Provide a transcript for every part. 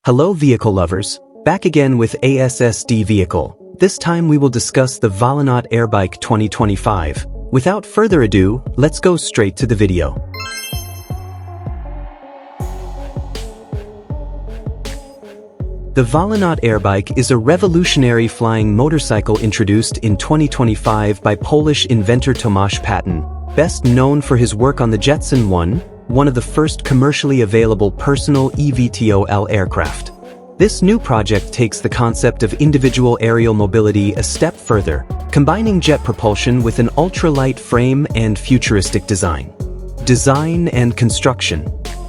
Hello vehicle lovers, back again with ASSD vehicle. This time we will discuss the Volonaut Airbike 2025. Without further ado, let's go straight to the video. The Volonaut Airbike is a revolutionary flying motorcycle introduced in 2025 by Polish inventor Tomasz Patton, best known for his work on the Jetson 1 of the first commercially available personal eVTOL aircraft. This new project takes the concept of individual aerial mobility a step further, combining jet propulsion with an ultralight frame and futuristic design. Design and construction.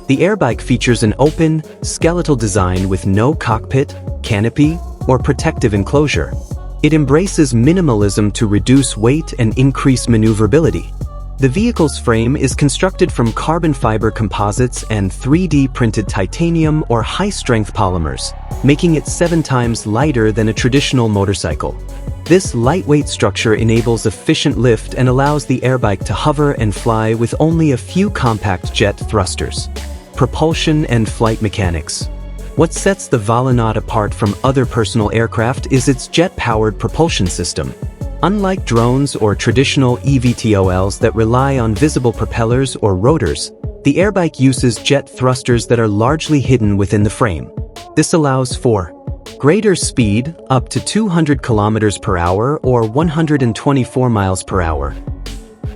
The Airbike features an open, skeletal design with no cockpit, canopy, or protective enclosure. It embraces minimalism to reduce weight and increase maneuverability. The vehicle's frame is constructed from carbon fiber composites and 3D printed titanium or high-strength polymers, making it 7 times lighter than a traditional motorcycle. This lightweight structure enables efficient lift and allows the Airbike to hover and fly with only a few compact jet thrusters. Propulsion and flight mechanics. What sets the Volonaut apart from other personal aircraft is its jet-powered propulsion system. Unlike drones or traditional eVTOLs that rely on visible propellers or rotors, the Airbike uses jet thrusters that are largely hidden within the frame. This allows for greater speed, up to 200 km per hour or 124 miles per hour,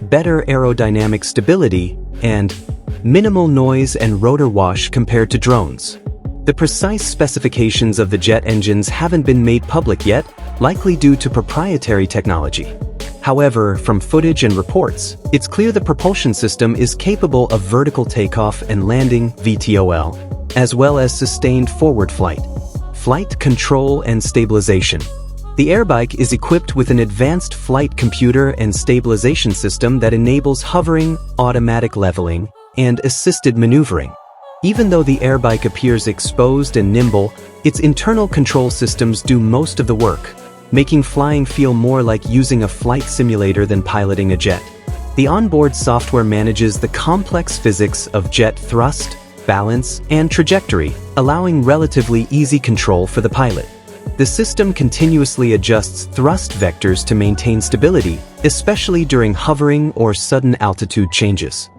better aerodynamic stability, and minimal noise and rotor wash compared to drones. The precise specifications of the jet engines haven't been made public yet, likely due to proprietary technology. However, from footage and reports, it's clear the propulsion system is capable of vertical takeoff and landing (VTOL), as well as sustained forward flight control and stabilization. The Airbike is equipped with an advanced flight computer and stabilization system that enables hovering, automatic leveling, and assisted maneuvering. Even though the Airbike appears exposed and nimble, its internal control systems do most of the work, making flying feel more like using a flight simulator than piloting a jet. The onboard software manages the complex physics of jet thrust, balance, and trajectory, allowing relatively easy control for the pilot. The system continuously adjusts thrust vectors to maintain stability, especially during hovering or sudden altitude changes.